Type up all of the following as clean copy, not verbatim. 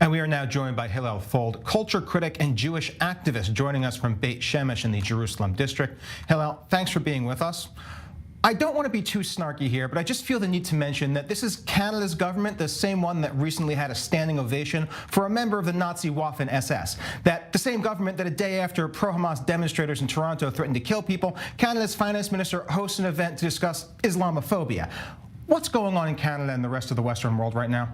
And we are now joined by Hillel Fuld, culture critic and Jewish activist, joining us from Beit Shemesh in the Jerusalem district. Hillel, thanks for being with us. I don't want to be too snarky here, but I just feel the need to mention that this is Canada's government, the same one that recently had a standing ovation for a member of the Nazi Waffen-SS. That the same government that a day after pro-Hamas demonstrators in Toronto threatened to kill people, Canada's finance minister hosts an event to discuss Islamophobia. What's going on in Canada and the rest of the Western world right now?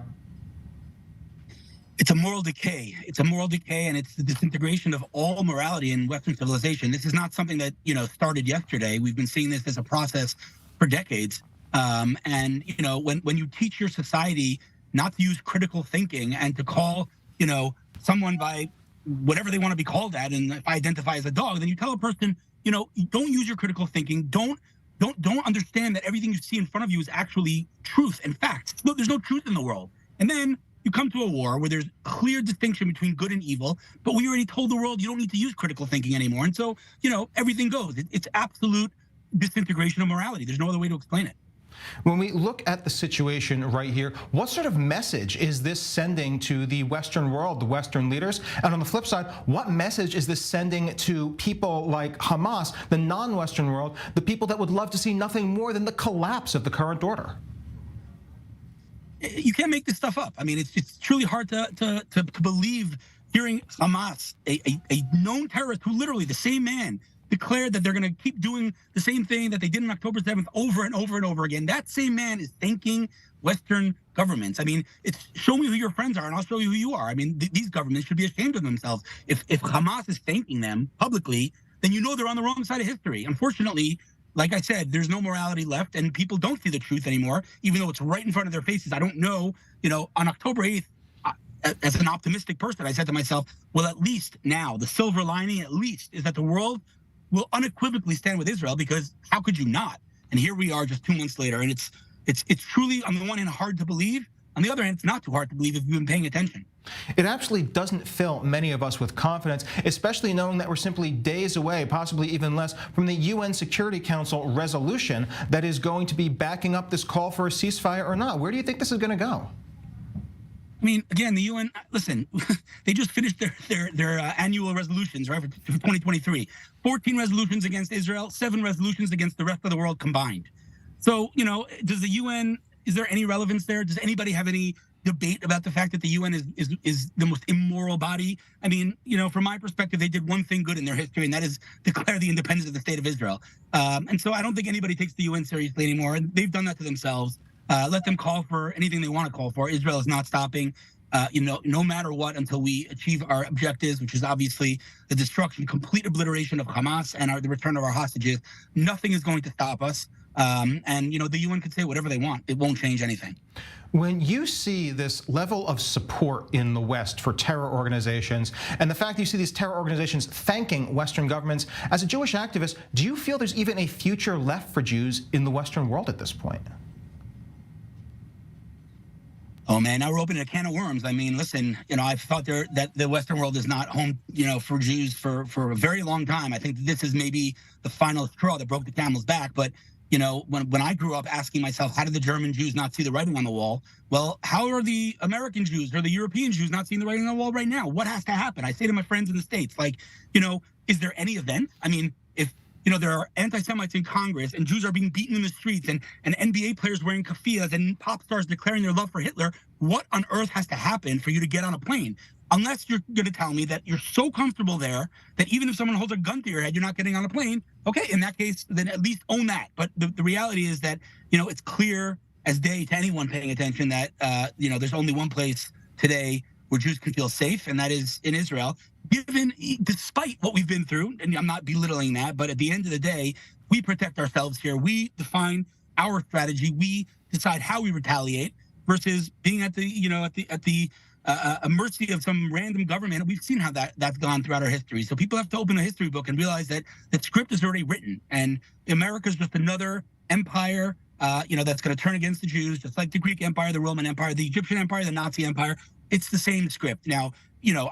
It's a moral decay. It's a moral decay, and it's the disintegration of all morality in Western civilization. This is not something that, started yesterday. We've been seeing this as a process for decades. And, when you teach your society not to use critical thinking and to call, someone by whatever they want to be called at, and if I identify as a dog, then you tell a person, don't use your critical thinking. Don't understand that everything you see in front of you is actually truth and facts. No, there's no truth in the world. And then you come to a war where there's clear distinction between good and evil, but we already told the world you don't need to use critical thinking anymore. And so, everything goes. It's absolute disintegration of morality. There's no other way to explain it. When we look at the situation right here, what sort of message is this sending to the Western world, the Western leaders? And on the flip side, what message is this sending to people like Hamas, the non-Western world, the people that would love to see nothing more than the collapse of the current order? You can't make this stuff up. I mean, it's truly hard to believe hearing Hamas, a known terrorist who literally, the same man, declared that they're going to keep doing the same thing that they did on October 7th over and over and over again. That same man is thanking Western governments. I mean, it's show me who your friends are and I'll show you who you are. I mean, these governments should be ashamed of themselves. If Hamas is thanking them publicly, then they're on the wrong side of history. Unfortunately, like I said, there's no morality left, and people don't see the truth anymore, even though it's right in front of their faces. I don't know, on October 8th, as an optimistic person, I said to myself, well, at least now, the silver lining at least is that the world will unequivocally stand with Israel, because how could you not? And here we are just 2 months later, and it's truly, on the one hand, hard to believe. On the other hand, it's not too hard to believe if you've been paying attention. It actually doesn't fill many of us with confidence, especially knowing that we're simply days away, possibly even less, from the UN Security Council resolution that is going to be backing up this call for a ceasefire or not. Where do you think this is going to go? I mean, again, the UN, listen, they just finished their annual resolutions, right, for 2023. 14 resolutions against Israel, 7 resolutions against the rest of the world combined. So, does the UN, is there any relevance there? Does anybody have any debate about the fact that the UN is the most immoral body? I mean, from my perspective, they did one thing good in their history, and that is declare the independence of the state of Israel. And so I don't think anybody takes the UN seriously anymore. And they've done that to themselves. Let them call for anything they want to call for. Israel is not stopping, no matter what, until we achieve our objectives, which is obviously the destruction, complete obliteration of Hamas and the return of our hostages. Nothing is going to stop us. And, the UN could say whatever they want. It won't change anything. When you see this level of support in the West for terror organizations, and the fact that you see these terror organizations thanking Western governments, as a Jewish activist, do you feel there's even a future left for Jews in the Western world at this point? Oh, man, now we're opening a can of worms. I mean, listen, I've thought that the Western world is not home, for Jews for a very long time. I think this is maybe the final straw that broke the camel's back. But, when I grew up asking myself, how did the German Jews not see the writing on the wall? Well, how are the American Jews or the European Jews not seeing the writing on the wall right now? What has to happen? I say to my friends in the States, is there any event? I mean, if there are anti-Semites in Congress and Jews are being beaten in the streets and NBA players wearing keffiyehs and pop stars declaring their love for Hitler, what on earth has to happen for you to get on a plane? Unless you're going to tell me that you're so comfortable there that even if someone holds a gun to your head, you're not getting on a plane. Okay, in that case, then at least own that. But the reality is that, it's clear as day to anyone paying attention that, there's only one place today where Jews can feel safe, and that is in Israel. Despite what we've been through, and I'm not belittling that, but at the end of the day, we protect ourselves here. We define our strategy. We decide how we retaliate versus being at the mercy of some random government. We've seen how that's gone throughout our history. So people have to open a history book and realize that the script is already written, and America's just another empire, that's going to turn against the Jews, just like the Greek Empire, the Roman Empire, the Egyptian Empire, the Nazi Empire. It's the same script. Now,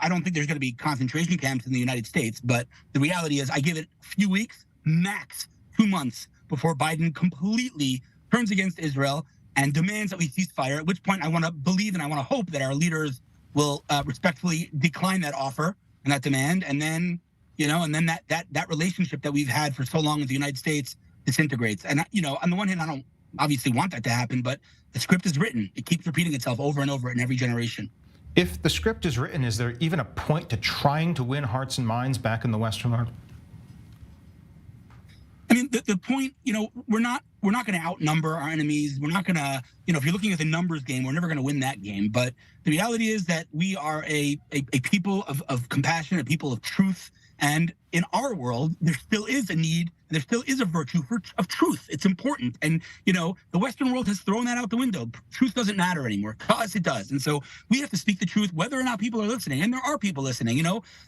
I don't think there's going to be concentration camps in the United States, but the reality is I give it a few weeks, max 2 months, before Biden completely turns against Israel and demands that we cease fire, at which point I want to believe and I want to hope that our leaders will respectfully decline that offer and that demand, and then that relationship that we've had for so long with the United States disintegrates. And on the one hand, I don't obviously want that to happen, but the script is written. It keeps repeating itself over and over in every generation. If the script is written, is there even a point to trying to win hearts and minds back in the Western world? I mean, the point, we're not going to outnumber our enemies. We're not going to, if you're looking at the numbers game, we're never going to win that game. But the reality is that we are a people of compassion, a people of truth. And in our world, there still is a need, there still is a virtue of truth. It's important. And, the Western world has thrown that out the window. Truth doesn't matter anymore. To us, it does. And so we have to speak the truth, whether or not people are listening. And there are people listening.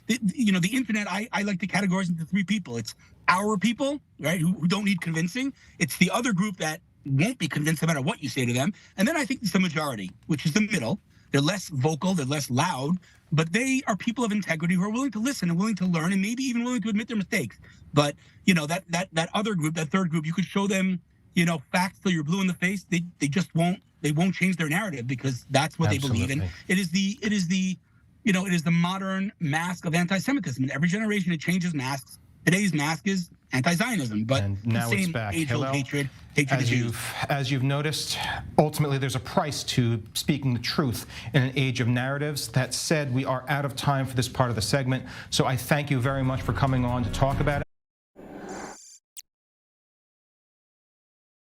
The internet, I like to categorize into three people. It's our people, right, who don't need convincing. It's the other group that won't be convinced no matter what you say to them. And then I think it's the majority, which is the middle. They're less vocal, they're less loud, but they are people of integrity who are willing to listen and willing to learn and maybe even willing to admit their mistakes. But, that other group, that third group, you could show them, facts till you're blue in the face. They just won't change their narrative because that's what Absolutely. they believe in. It is the modern mask of anti-Semitism. In every generation, it changes masks. Today's mask is anti-Zionism, but and now the same it's back. age-old Hillel, hatred of Jews. as you've noticed, ultimately there's a price to speaking the truth in an age of narratives. That said, we are out of time for this part of the segment, so I thank you very much for coming on to talk about it.